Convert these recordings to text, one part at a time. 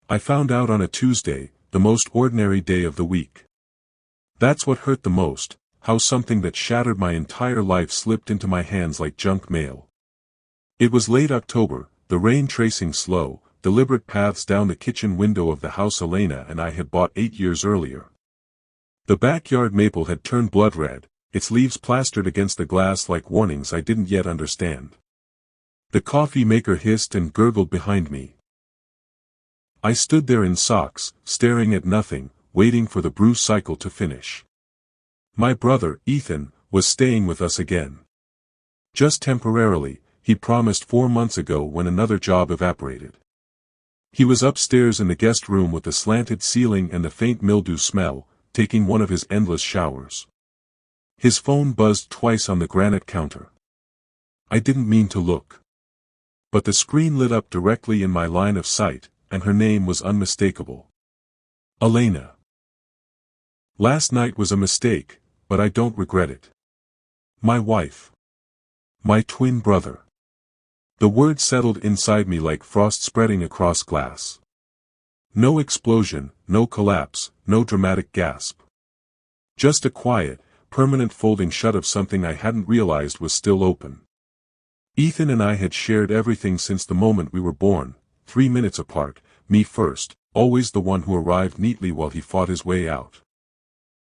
I found out on a Tuesday, the most ordinary day of the week. That's what hurt the most, how something that shattered my entire life slipped into my hands like junk mail. It was late October, the rain tracing slow, deliberate paths down the kitchen window of the house Elena and I had bought 8 years earlier. The backyard maple had turned blood red, its leaves plastered against the glass like warnings I didn't yet understand. The coffee maker hissed and gurgled behind me. I stood there in socks, staring at nothing, waiting for the brew cycle to finish. My brother, Ethan, was staying with us again. Just temporarily, he promised 4 months ago when another job evaporated. He was upstairs in the guest room with the slanted ceiling and the faint mildew smell, taking one of his endless showers. His phone buzzed twice on the granite counter. I didn't mean to look. But the screen lit up directly in my line of sight, and her name was unmistakable. Elena. Last night was a mistake, but I don't regret it. My wife. My twin brother. The word settled inside me like frost spreading across glass. No explosion, no collapse, no dramatic gasp. Just a quiet, permanent folding shut of something I hadn't realized was still open. Ethan and I had shared everything since the moment we were born, 3 minutes apart, me first, always the one who arrived neatly while he fought his way out.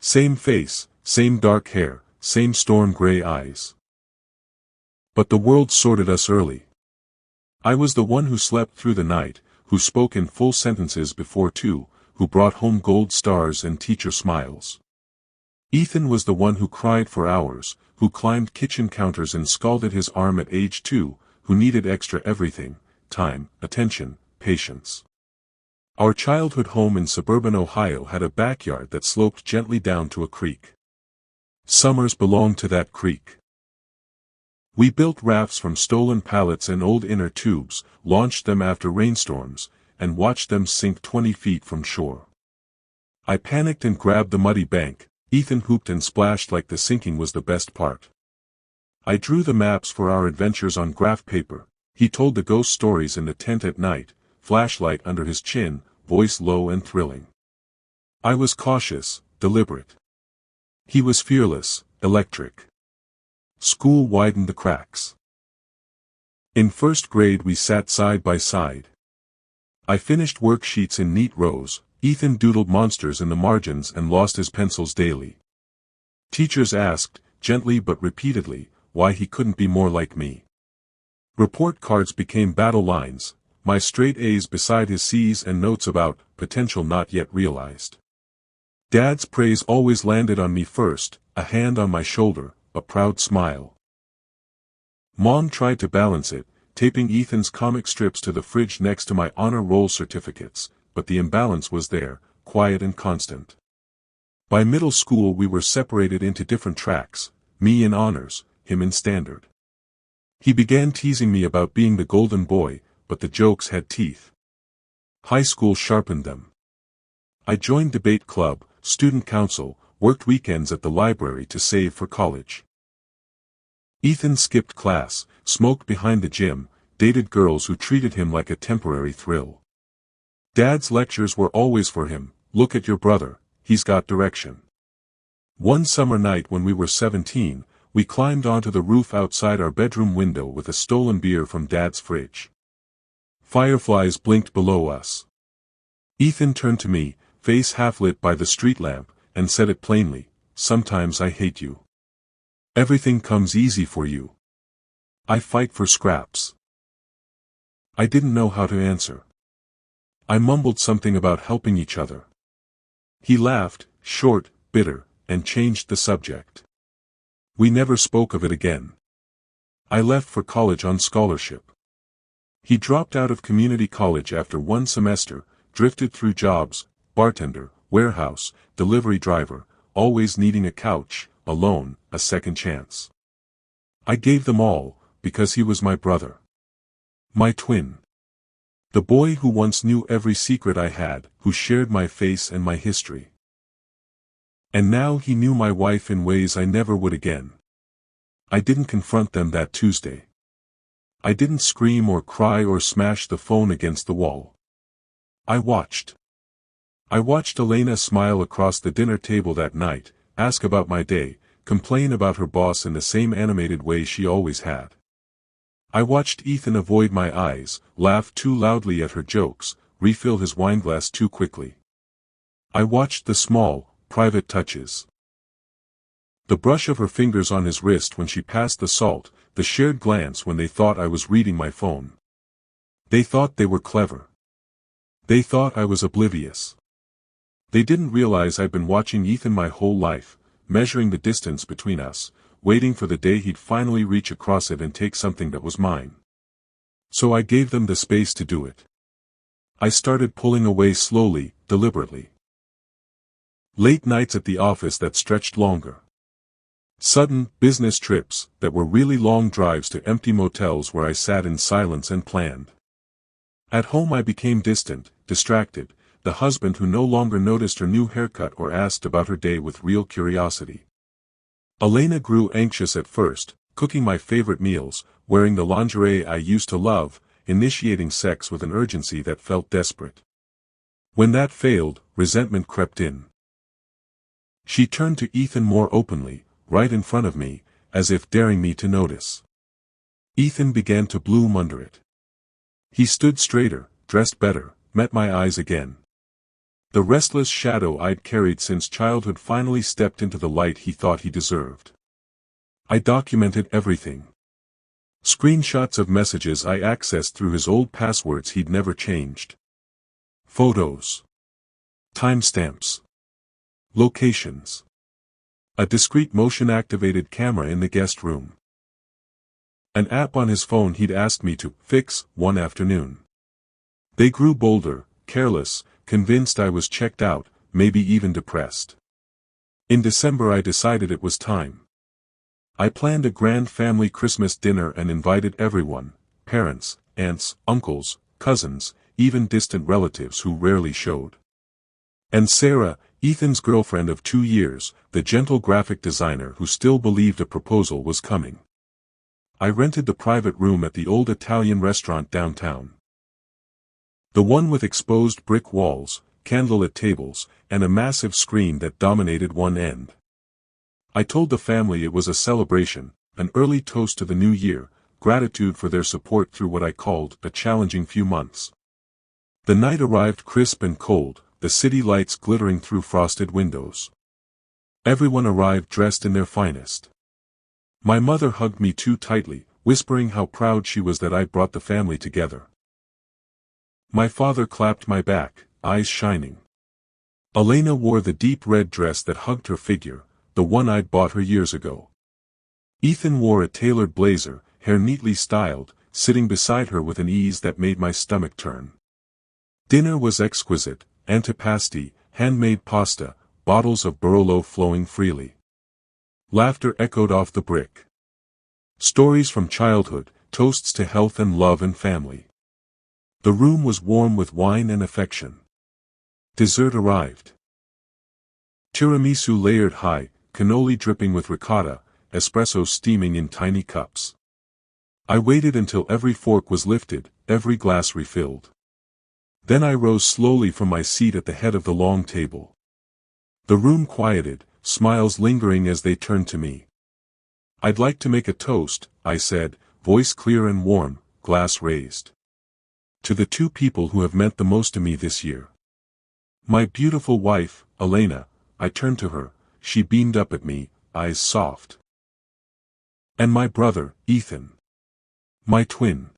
Same face, same dark hair, same storm gray eyes. But the world sorted us early. I was the one who slept through the night, who spoke in full sentences before 2, who brought home gold stars and teacher smiles. Ethan was the one who cried for hours, who climbed kitchen counters and scalded his arm at age 2, who needed extra everything, time, attention, patience. Our childhood home in suburban Ohio had a backyard that sloped gently down to a creek. Summers belonged to that creek. We built rafts from stolen pallets and old inner tubes, launched them after rainstorms, and watched them sink 20 feet from shore. I panicked and grabbed the muddy bank. Ethan hooped and splashed like the sinking was the best part. I drew the maps for our adventures on graph paper. He told the ghost stories in the tent at night, flashlight under his chin, voice low and thrilling. I was cautious, deliberate. He was fearless, electric. School widened the cracks. In first grade we sat side by side. I finished worksheets in neat rows. Ethan doodled monsters in the margins and lost his pencils daily. Teachers asked, gently but repeatedly, why he couldn't be more like me. Report cards became battle lines, my straight A's beside his C's and notes about potential not yet realized. Dad's praise always landed on me first, a hand on my shoulder, a proud smile. Mom tried to balance it, taping Ethan's comic strips to the fridge next to my honor roll certificates, but the imbalance was there, quiet and constant. By middle school we were separated into different tracks, me in honors, him in standard. He began teasing me about being the golden boy, but the jokes had teeth. High school sharpened them. I joined debate club, student council, worked weekends at the library to save for college. Ethan skipped class, smoked behind the gym, dated girls who treated him like a temporary thrill. Dad's lectures were always for him, look at your brother, he's got direction. One summer night when we were 17, we climbed onto the roof outside our bedroom window with a stolen beer from Dad's fridge. Fireflies blinked below us. Ethan turned to me, face half lit by the street lamp, and said it plainly, sometimes I hate you. Everything comes easy for you. I fight for scraps. I didn't know how to answer. I mumbled something about helping each other. He laughed, short, bitter, and changed the subject. We never spoke of it again. I left for college on scholarship. He dropped out of community college after 1 semester, drifted through jobs, bartender, warehouse, delivery driver, always needing a couch, alone, a second chance. I gave them all, because he was my brother. My twin. The boy who once knew every secret I had, who shared my face and my history. And now he knew my wife in ways I never would again. I didn't confront them that Tuesday. I didn't scream or cry or smash the phone against the wall. I watched. I watched Elena smile across the dinner table that night, ask about my day, complain about her boss in the same animated way she always had. I watched Ethan avoid my eyes, laugh too loudly at her jokes, refill his wineglass too quickly. I watched the small, private touches. The brush of her fingers on his wrist when she passed the salt, the shared glance when they thought I was reading my phone. They thought they were clever. They thought I was oblivious. They didn't realize I'd been watching Ethan my whole life, measuring the distance between us, waiting for the day he'd finally reach across it and take something that was mine. So I gave them the space to do it. I started pulling away slowly, deliberately. Late nights at the office that stretched longer. Sudden, business trips that were really long drives to empty motels where I sat in silence and planned. At home I became distant, distracted, the husband who no longer noticed her new haircut or asked about her day with real curiosity. Elena grew anxious at first, cooking my favorite meals, wearing the lingerie I used to love, initiating sex with an urgency that felt desperate. When that failed, resentment crept in. She turned to Ethan more openly, right in front of me, as if daring me to notice. Ethan began to bloom under it. He stood straighter, dressed better, met my eyes again. The restless shadow I'd carried since childhood finally stepped into the light he thought he deserved. I documented everything. Screenshots of messages I accessed through his old passwords he'd never changed. Photos. Timestamps. Locations. A discreet motion-activated camera in the guest room. An app on his phone he'd asked me to fix one afternoon. They grew bolder, careless, convinced I was checked out, maybe even depressed. In December I decided it was time. I planned a grand family Christmas dinner and invited everyone, parents, aunts, uncles, cousins, even distant relatives who rarely showed. And Sarah, Ethan's girlfriend of 2 years, the gentle graphic designer who still believed a proposal was coming. I rented the private room at the old Italian restaurant downtown. The one with exposed brick walls, candlelit tables, and a massive screen that dominated one end. I told the family it was a celebration, an early toast to the new year, gratitude for their support through what I called a challenging few months. The night arrived crisp and cold, the city lights glittering through frosted windows. Everyone arrived dressed in their finest. My mother hugged me too tightly, whispering how proud she was that I'd brought the family together. My father clapped my back, eyes shining. Elena wore the deep red dress that hugged her figure, the one I'd bought her years ago. Ethan wore a tailored blazer, hair neatly styled, sitting beside her with an ease that made my stomach turn. Dinner was exquisite, antipasti, handmade pasta, bottles of Barolo flowing freely. Laughter echoed off the brick. Stories from childhood, toasts to health and love and family. The room was warm with wine and affection. Dessert arrived. Tiramisu layered high, cannoli dripping with ricotta, espresso steaming in tiny cups. I waited until every fork was lifted, every glass refilled. Then I rose slowly from my seat at the head of the long table. The room quieted, smiles lingering as they turned to me. "I'd like to make a toast," I said, voice clear and warm, glass raised. "To the 2 people who have meant the most to me this year. My beautiful wife, Elena," I turned to her, she beamed up at me, eyes soft. "And my brother, Ethan. My twin.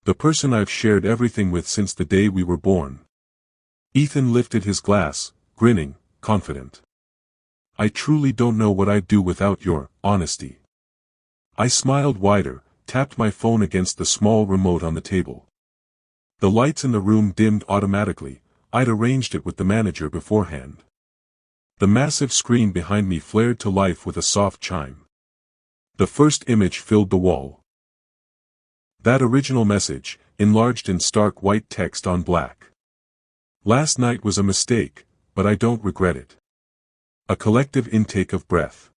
The person I've shared everything with since the day we were born." Ethan lifted his glass, grinning, confident. "I truly don't know what I'd do without your honesty." I smiled wider, tapped my phone against the small remote on the table. The lights in the room dimmed automatically, I'd arranged it with the manager beforehand. The massive screen behind me flared to life with a soft chime. The first image filled the wall. That original message, enlarged in stark white text on black. "Last night was a mistake, but I don't regret it." A collective intake of breath.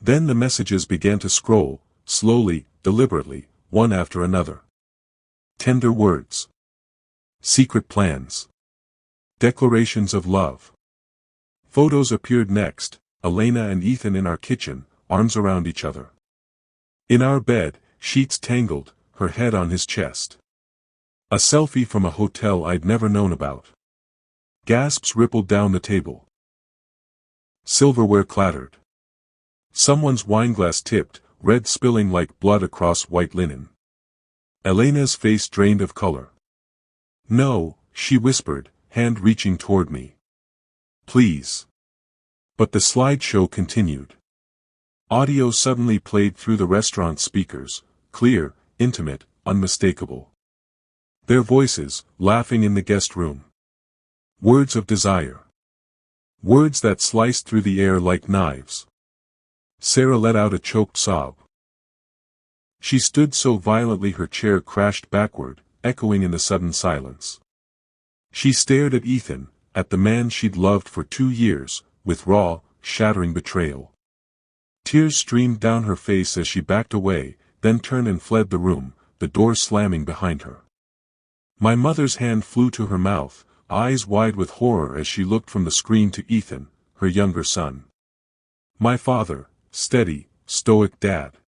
Then the messages began to scroll, slowly, deliberately, one after another. Tender words. Secret plans. Declarations of love. Photos appeared next, Elena and Ethan in our kitchen, arms around each other. In our bed, sheets tangled, her head on his chest. A selfie from a hotel I'd never known about. Gasps rippled down the table. Silverware clattered. Someone's wineglass tipped, red spilling like blood across white linen. Elena's face drained of color. "No," she whispered, hand reaching toward me. "Please." But the slideshow continued. Audio suddenly played through the restaurant speakers, clear, intimate, unmistakable. Their voices, laughing in the guest room. Words of desire. Words that sliced through the air like knives. Sarah let out a choked sob. She stood so violently her chair crashed backward, echoing in the sudden silence. She stared at Ethan, at the man she'd loved for 2 years, with raw, shattering betrayal. Tears streamed down her face as she backed away, then turned and fled the room, the door slamming behind her. My mother's hand flew to her mouth, eyes wide with horror as she looked from the screen to Ethan, her younger son. My father, steady, stoic dad,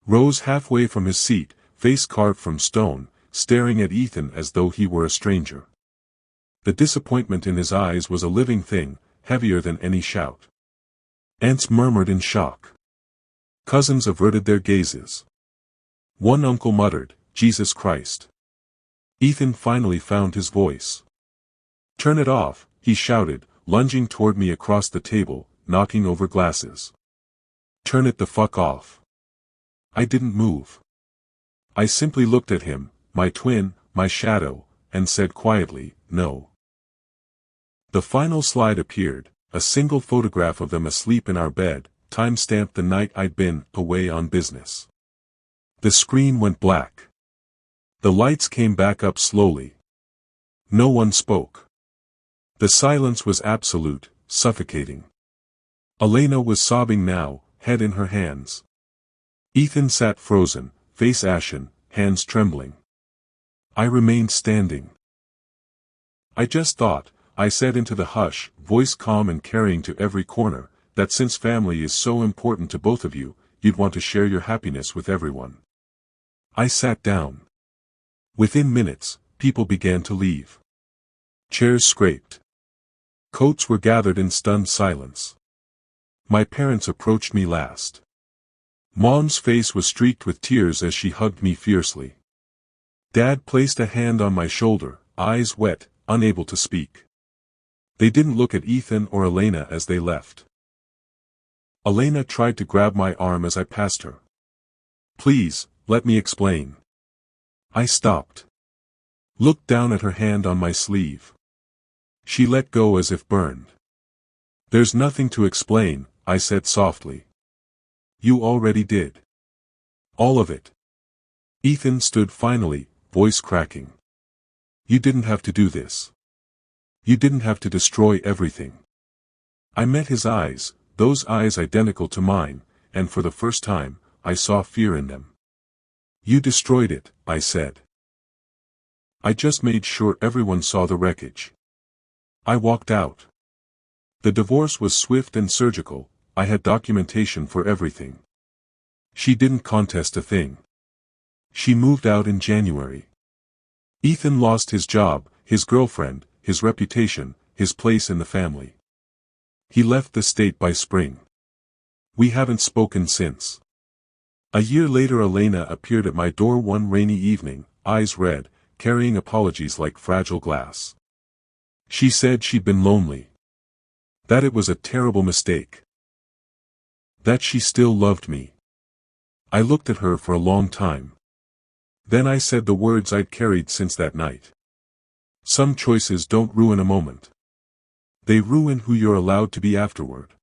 rose halfway from his seat, face carved from stone, staring at Ethan as though he were a stranger. The disappointment in his eyes was a living thing, heavier than any shout. Aunts murmured in shock. Cousins averted their gazes. One uncle muttered, "Jesus Christ." Ethan finally found his voice. "Turn it off," he shouted, lunging toward me across the table, knocking over glasses. "Turn it the fuck off." I didn't move. I simply looked at him, my twin, my shadow, and said quietly, "No." The final slide appeared, a single photograph of them asleep in our bed, time-stamped the night I'd been away on business. The screen went black. The lights came back up slowly. No one spoke. The silence was absolute, suffocating. Elena was sobbing now, head in her hands. Ethan sat frozen, face ashen, hands trembling. I remained standing. "I just thought," I said into the hush, voice calm and carrying to every corner, "that since family is so important to both of you, you'd want to share your happiness with everyone." I sat down. Within minutes, people began to leave. Chairs scraped. Coats were gathered in stunned silence. My parents approached me last. Mom's face was streaked with tears as she hugged me fiercely. Dad placed a hand on my shoulder, eyes wet, unable to speak. They didn't look at Ethan or Elena as they left. Elena tried to grab my arm as I passed her. "Please, let me explain." I stopped. Looked down at her hand on my sleeve. She let go as if burned. "There's nothing to explain," I said softly. "You already did. All of it." Ethan stood finally, voice cracking. "You didn't have to do this. You didn't have to destroy everything." I met his eyes, those eyes identical to mine, and for the first time, I saw fear in them. "You destroyed it," I said. "I just made sure everyone saw the wreckage." I walked out. The divorce was swift and surgical, I had documentation for everything. She didn't contest a thing. She moved out in January. Ethan lost his job, his girlfriend, his reputation, his place in the family. He left the state by spring. We haven't spoken since. A year later Elena appeared at my door one rainy evening, eyes red, carrying apologies like fragile glass. She said she'd been lonely. That it was a terrible mistake. That she still loved me. I looked at her for a long time. Then I said the words I'd carried since that night. Some choices don't ruin a moment. They ruin who you're allowed to be afterward.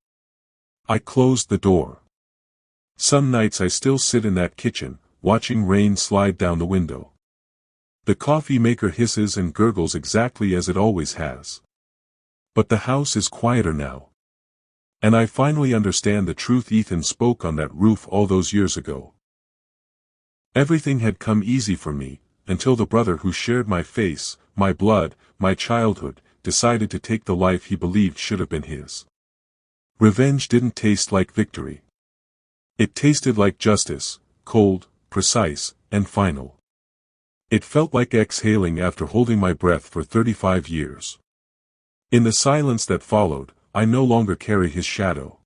I closed the door. Some nights I still sit in that kitchen, watching rain slide down the window. The coffee maker hisses and gurgles exactly as it always has. But the house is quieter now. And I finally understand the truth Ethan spoke on that roof all those years ago. Everything had come easy for me, until the brother who shared my face, my blood, my childhood, decided to take the life he believed should have been his. Revenge didn't taste like victory. It tasted like justice, cold, precise, and final. It felt like exhaling after holding my breath for 35 years. In the silence that followed, I no longer carry his shadow.